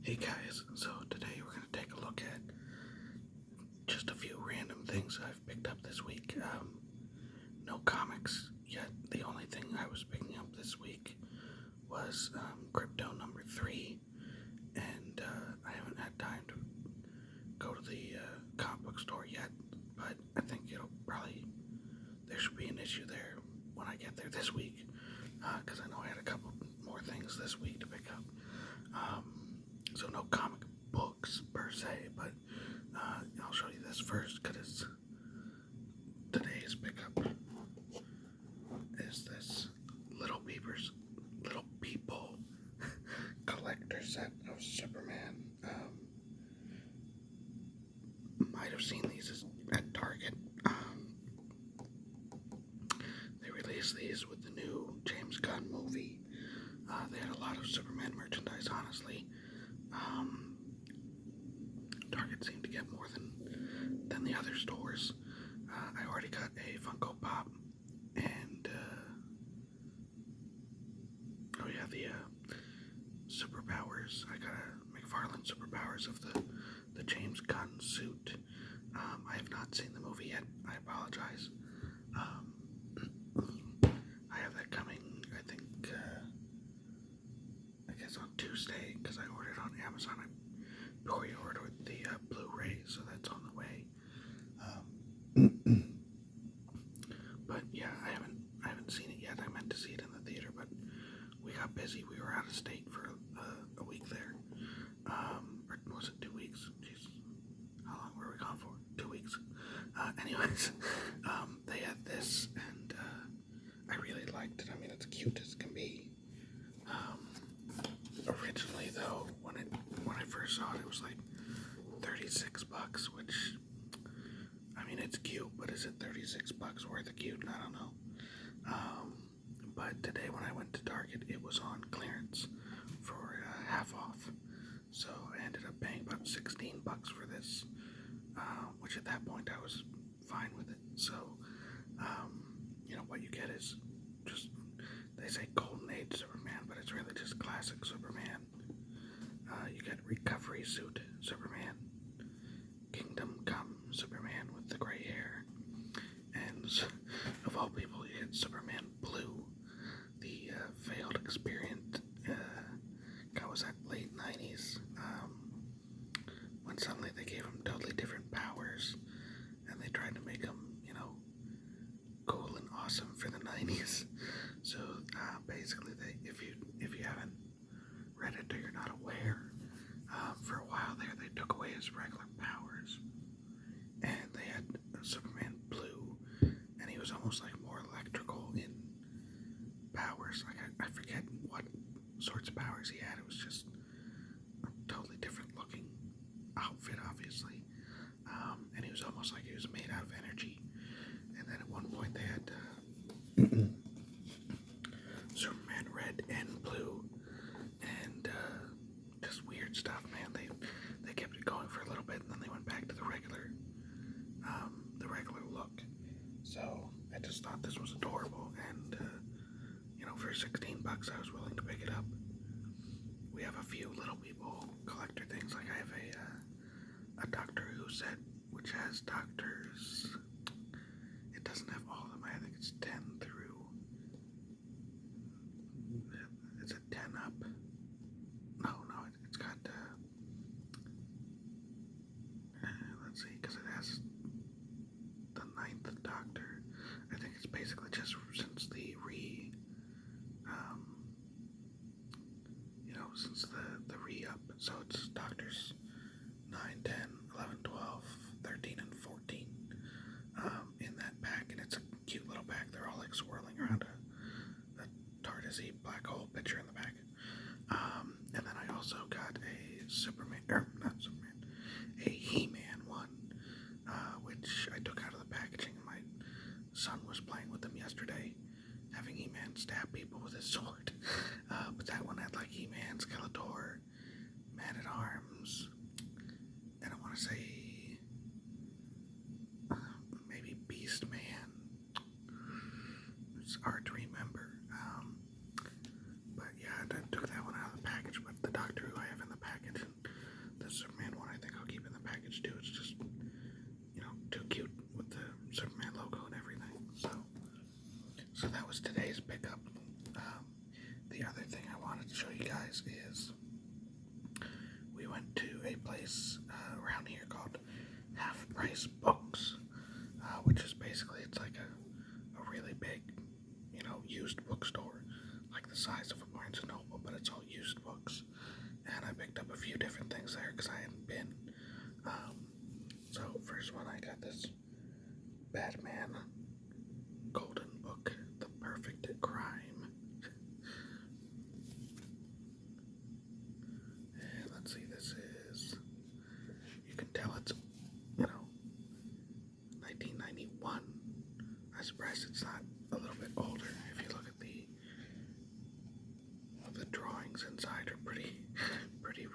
Hey guys, so today we're going to take a look at just a few random things I've picked up this week. No comics yet. The only thing I was picking up this week was Crypto number 3, and I haven't had time to go to the comic book store yet, but I think there should be an issue there when I get there this week, because I know I had a couple more things this week to pick up. So no comic books per se, but I'll show you this first because today's pickup is this Little People collector set of Superman. Might have seen these at Target. They released these with the new James Gunn movie. They had a lot of Superman merchandise, honestly. Target seemed to get more than the other stores. I already got a Funko Pop, and the superpowers. I got a McFarlane superpowers of the James Gunn suit. I have not seen the movie yet. I apologize. I have that coming, I think, I guess on Tuesday, because I ordered on Amazon. I pre-ordered the Blu-ray, so that's on the way. But yeah, I haven't seen it yet. I meant to see it in the theater, but we got busy. We were out of state for a week there. Or was it 2 weeks? Jeez, how long were we gone for? 2 weeks. Anyways, they had this, and I really liked it. I mean, it's cute as can be. Originally, though, when I first saw it, it was like $36, which, I mean, it's cute, but is it $36 worth of cute? I don't know. But today when I went to Target, it was on clearance for half off. So I ended up paying about $16 for this, which at that point I was fine with it. So, what you get is just, they say Golden Age Superman, but it's really just classic Superman. You get Recovery Suit Superman, Kingdom Come Superman with the gray hair, and of all people, you get Superman Blue, the failed experiment. God, was that late 90s? When suddenly they gave him totally different powers, and they tried to make him, cool and awesome for the 90s. So basically, if you haven't read it or you're not aware, for a while there they took away his regular powers, and they had Superman Blue, and he was almost like more electrical in powers. Like I forget what sorts of powers he had. It was just a totally different looking outfit, obviously, and he was almost like he was made out of energy. And then at one point they had Superman Red and Blue, and just weird stuff, man. They kept it going for a little bit, and then they went back to the regular look. So I just thought this was adorable, and for $16 I was willing to pick it up. We have a few Little People collector things. Like I have a Doctor Who set, which has Doctors. It doesn't have all of them. I think it's 10 through. It's a 10 up. No, it's got. Let's see, because it has the 9th Doctor. I think it's basically just since the since the re-up. So it's Doctors 9, 10, 11, 12, 13, and 14 in that pack, and it's a cute little pack. They're all like swirling around a TARDIS-y black hole picture in the back. And then I also got a He-Man one, which I took out of the packaging. My son was playing with them yesterday, having He-Man stab people with his sword. But that one had like He-Man, Skeletor, Man-at-Arms, and I want to say maybe Beast Man. It's hard to remember. But yeah, went to a place around here called Half Price Books, which is basically it's like a really big, used bookstore, like the size of a Barnes and Noble, but it's all used books. And I picked up a few different things there because I hadn't been. So first one, I got this Batman Golden Book, The Perfect Crime. And let's see, this is, you can tell it's, 1991. I'm surprised it's not a little bit older. If you look at the drawings inside are pretty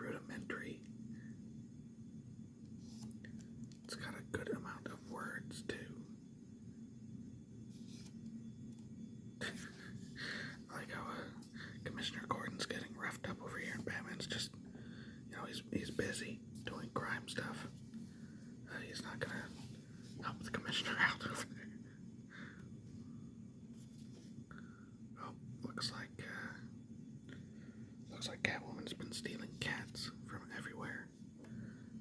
rudimentary. It's got a good amount of words too. I like how Commissioner Gordon's getting roughed up over here, and Batman's just, he's busy doing crime stuff. He's not gonna help the commissioner out over there. Oh, looks like Catwoman's been stealing cats from everywhere.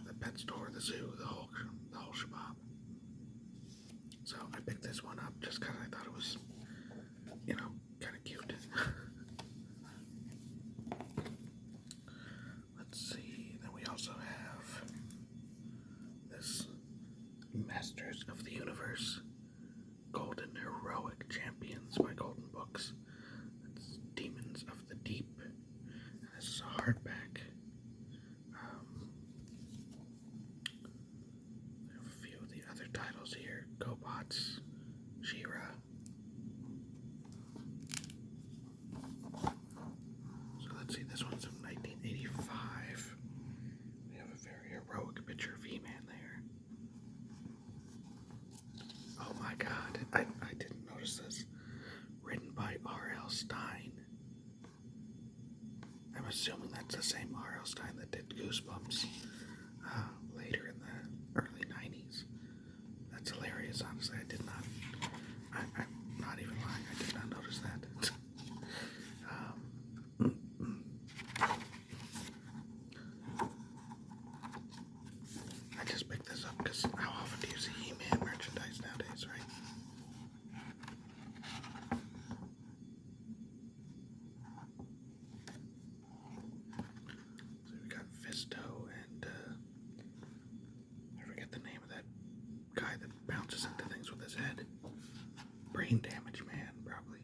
The pet store, the zoo, the whole shabab. So I picked this one up just because I thought it was, kind of cute. Let's see. Then we also have this Masters of the Universe Golden Heroic Champions by Golden Books. It's Demons of the Deep. And this is a hardback. We have a few of the other titles here. GoBots, She-Ra. So let's see, this one's from 1985. We have a very heroic picture of He-Man there. Oh my god, I didn't notice this. Written by R.L. Stine. I'm assuming that's the same R.L. Stine that did Goosebumps later in the early 90s. That's hilarious, honestly. I'm not even lying, I did not notice that. I just picked this up because how often do you see He-Man merchandise nowadays, right? So we got Fisto and I forget the name of that guy that bounces into things with his head. Brain Damage Man, probably.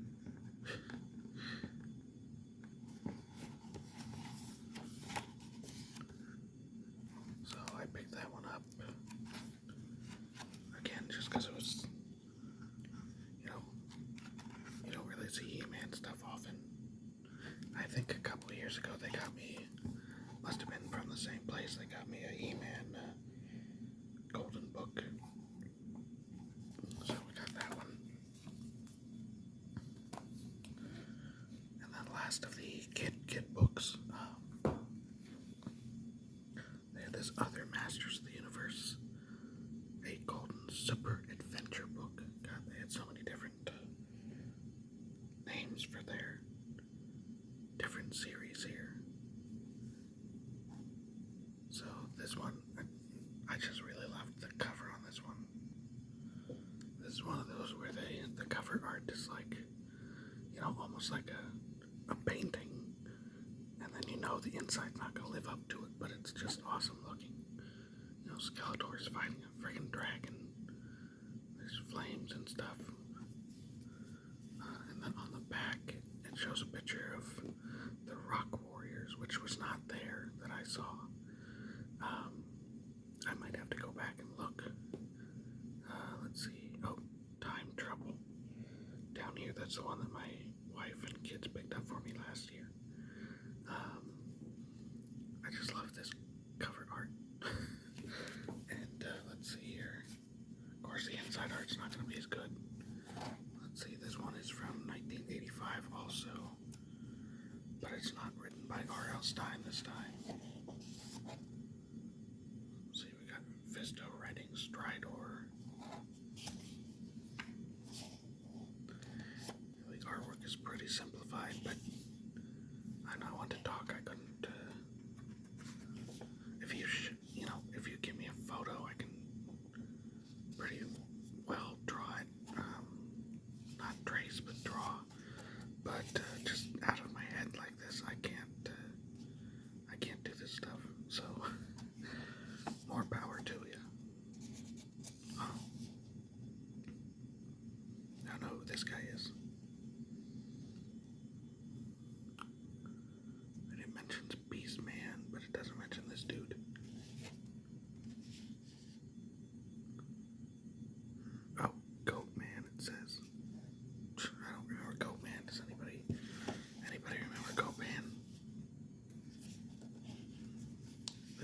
So I picked that one up. Again, just because it was, you don't really see He-Man stuff often. I think a couple of years ago they got me, must have been from the same place, they got me a He-Man Golden Book. So we got that one. And then last of the kid books, they had this other Masters of the Universe, a Golden Super Adventure book. God, they had so many different names for their different series here. So this one, I just really loved the cover on this one. This is one of those where the cover art is like, almost like a painting, and then the inside's not gonna live up to it, but it's just awesome looking. Skeletor's fighting a freaking dragon. There's flames and stuff. And then on the back, it shows a picture of the Rock Warriors, which was not there that I saw. I might have to go back and look. Let's see. Oh, Time Trouble. Down here, that's the one that my wife and kids picked up for me last year. I just love this cover art. And let's see here. Of course, the inside art's not going to be as good. Let's see, this one is from 1985 also. But it's not written by R.L. Stine this time. Let's see, we got Fisto writing Stridor. The artwork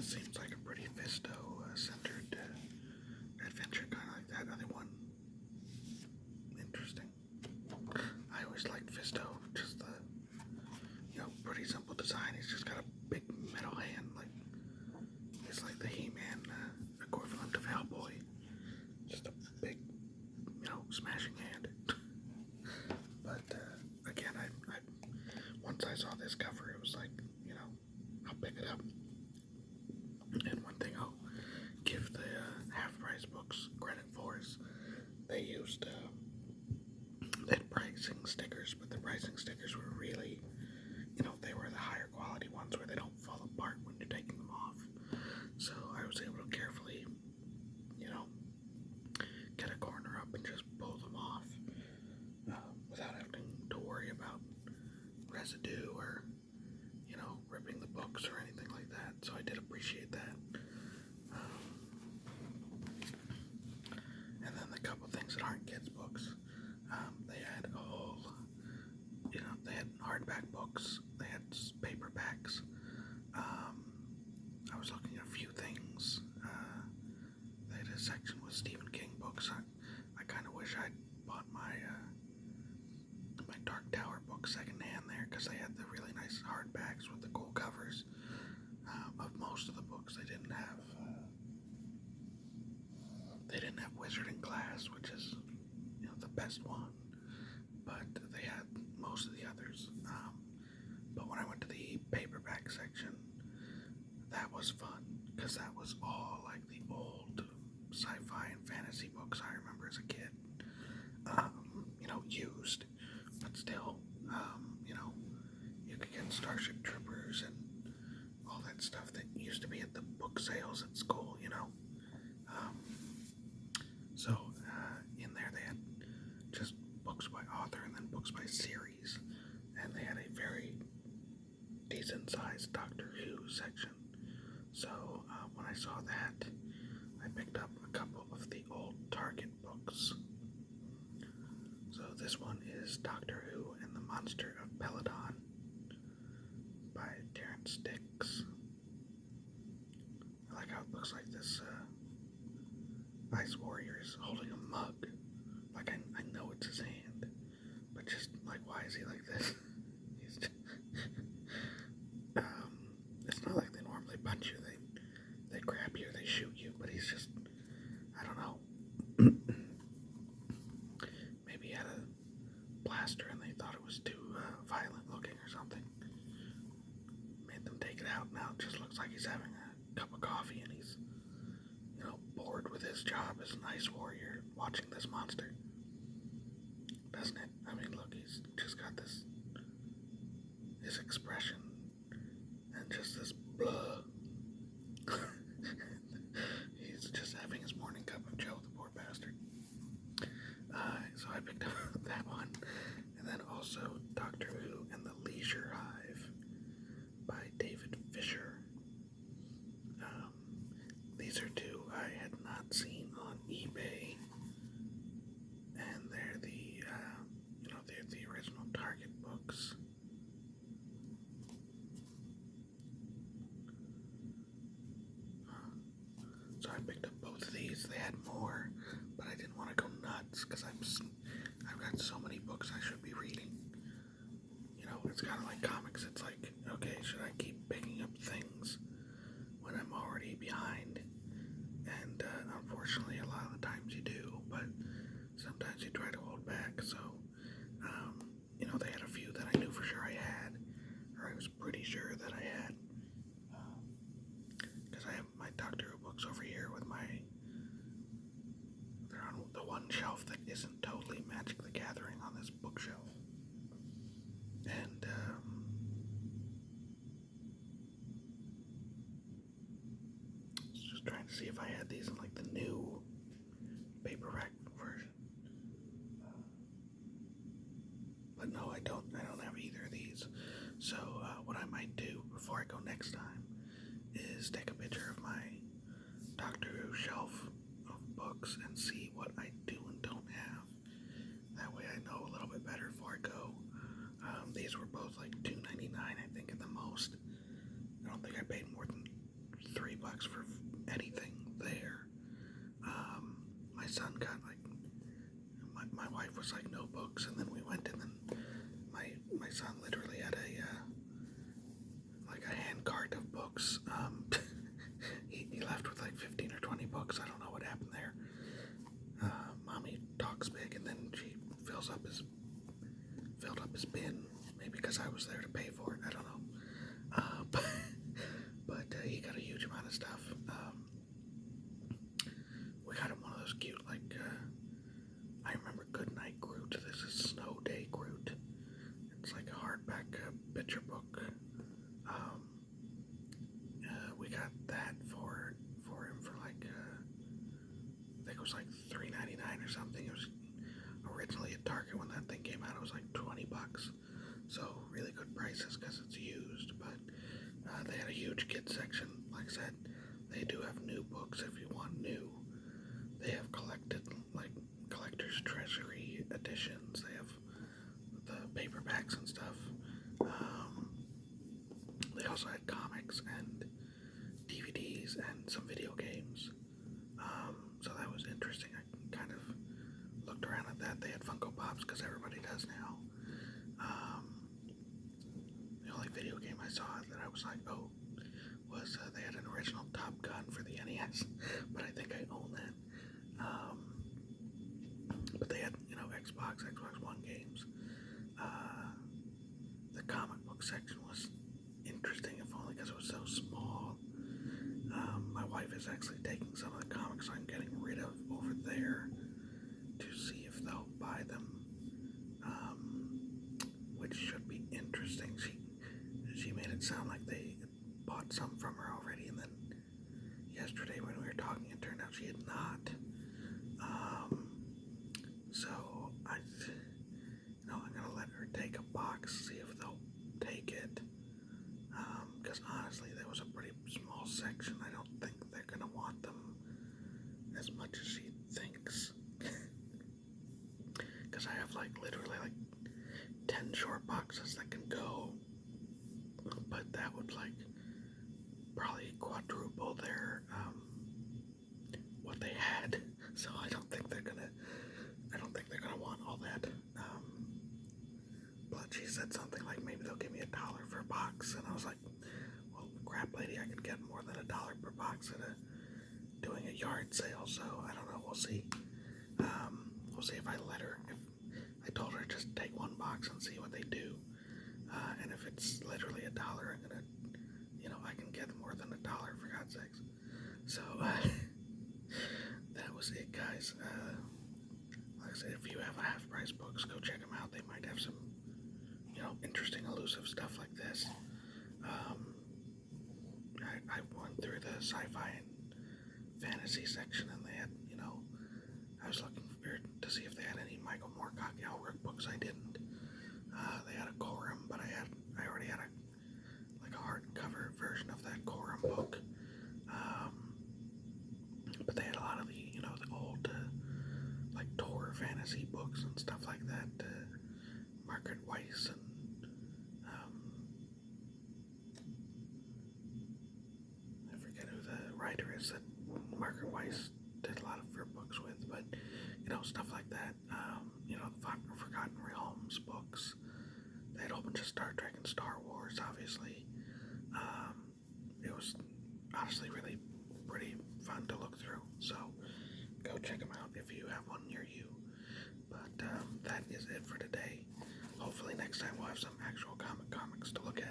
this seems like a pretty Fisto-centered adventure, kind of like that other one. Interesting. I always liked Fisto, just the, pretty simple design. He's just got a big metal hand, like it's like the He-Man equivalent of Hellboy. Just a big, smashing hand. But again, I once I saw this cover, it was like, I'll pick it up. And one thing I'll give the half-price books credit for is they used they had pricing stickers, but the pricing stickers were really, they were the higher quality ones where they don't fall apart when you're taking them off. So I was able to carefully, get a corner up and just pull them off without having to worry about residue or, ripping the books or anything like that. So I did appreciate that. And then the couple things that aren't kids' books, they had a whole, they had hardback books, they had paperbacks. I was looking at a few things. They had a section with Stephen King books. I kind of wish I'd bought my my Dark Tower book secondhand there, because they had the really nice hardbacks with the cool covers. Of most of the books, they didn't have Wizard and Glass, which is the best one, but they had most of the others. But when I went to the paperback section, that was fun, because that was all like the old sci-fi and fantasy books I remember as a kid. Used, but still, you could get Starship Troopers and all that stuff that used to be at the book sales at school, So in there they had just books by author and then books by series, and they had a very decent-sized Doctor Who section. So when I saw that, I picked up a couple of the old Target books. So this one is Doctor Who and the Monster of Peladon by Terrance Dicks. I like how it looks like this Ice Warrior is holding a mug. Like, I know it's his hand, but just, like, why is he like this? He's just, it's not like they normally punch you. They grab you, they shoot you, but he's just, I don't know. Maybe he had a blaster and they thought it was too violent looking or something. Made them take it out. Now it just looks like he's having a cup of coffee and he's, bored with his job as an Ice Warrior, watching this monster. Doesn't it? I mean, look, he's just got his expression, and just this blah. He's just having his morning cup of Joe, the poor bastard. So I picked up that one, and then also Doctor Who and the Leisure Hive by David Fisher. These are two I had not seen on eBay, and they're they're the original Target books. So I picked up both of these. They had more, but I didn't want to go nuts because I've got so many books I should be reading. It's kind of like comics. It's like, okay, should I keep picking up things when I'm already behind? And unfortunately, a lot of the times you do, but sometimes you try to hold back. So, they had a few that I knew for sure I had, or I was pretty sure that I had, because I have my Doctor Who books over here they're on the one shelf that isn't totally Magic the Gathering on this bookshelf. And, just trying to see if I had these in like the new paperback version. But no, I don't have either of these. So what I might do before I go next time is take a picture of my Doctor Who shelf of books and see what I do and don't have. That way I know a little bit better before I go. These were both like $2.99, I think, at the most. I don't think I paid more than $3 $20 for anything there. My son got like, my wife was like, no books, and then we went, and then my son literally had like a hand cart of books. He left with like 15 or 20 books. I don't know what happened there. Mommy talks big, and then she filled up his bin. Maybe because I was there to pay for it. I don't know. But he got a huge amount of stuff. We got him one of those cute, like, I remember Goodnight Groot. This is Snow Day Groot. It's like a hardback picture book. We got that for him for like, I think it was like $3.99 or something. It was originally at Target when that thing came out. It was like $20. So really good prices because it's used. But they had a huge kids section. Like I said, they do have new books if you want new. They have collector's treasury editions. They have the paperbacks and stuff. They also had comics and DVDs and some video games. So that was interesting. I kind of looked around at that. They had Funko Pops because everybody does now. The only video game I saw that I was like, oh, was they had an original Top Gun for the NES, but I think I own that. But they had, Xbox One games. The comic book section was interesting, if only because it was so small. My wife is actually taking some of the comics I'm getting rid of over there to see if they'll buy them, which should be interesting. She made it sound like they bought some from her already, and then yesterday when we were talking, it turned out she had not. So I'm gonna let her take a box, see if they'll take it. Because honestly, there was a pretty small section. I don't think they're gonna want them as much as she thinks. Because I have literally 10 short boxes that can go, but that would probably quadruple their what they had. So I don't think they're gonna want all that. But she said something like maybe they'll give me $1 for a box, and I was like, well, crap, lady, I could get more than $1 per box at doing a yard sale. So I don't know. We'll see. We'll see if I let her. If I told her just take one box and see what they do, and if it's literally $1, I'm gonna, I can get more than $1 for God's sakes. So that was it, guys. Like I said, if you have Half Price Books, go check them out. They might have some, interesting, elusive stuff like this. I went through the sci-fi and fantasy section, and they had, I was looking to see if they had any Michael Moorcock Elric books. I didn't. They had a Corum, but I already had a hardcover version of that Corum book. But they had a lot of the, the old, Tor fantasy books and stuff like that. Margaret Weiss and, I forget who the writer is that Margaret Weiss did a lot of her books with, but, stuff like that. The Forgotten Realms books. They had a whole bunch of Star Trek and Star Wars, obviously. It was honestly really pretty fun to look through, so go check them out if you have one near you. But that is it for today. Hopefully next time we'll have some actual comics to look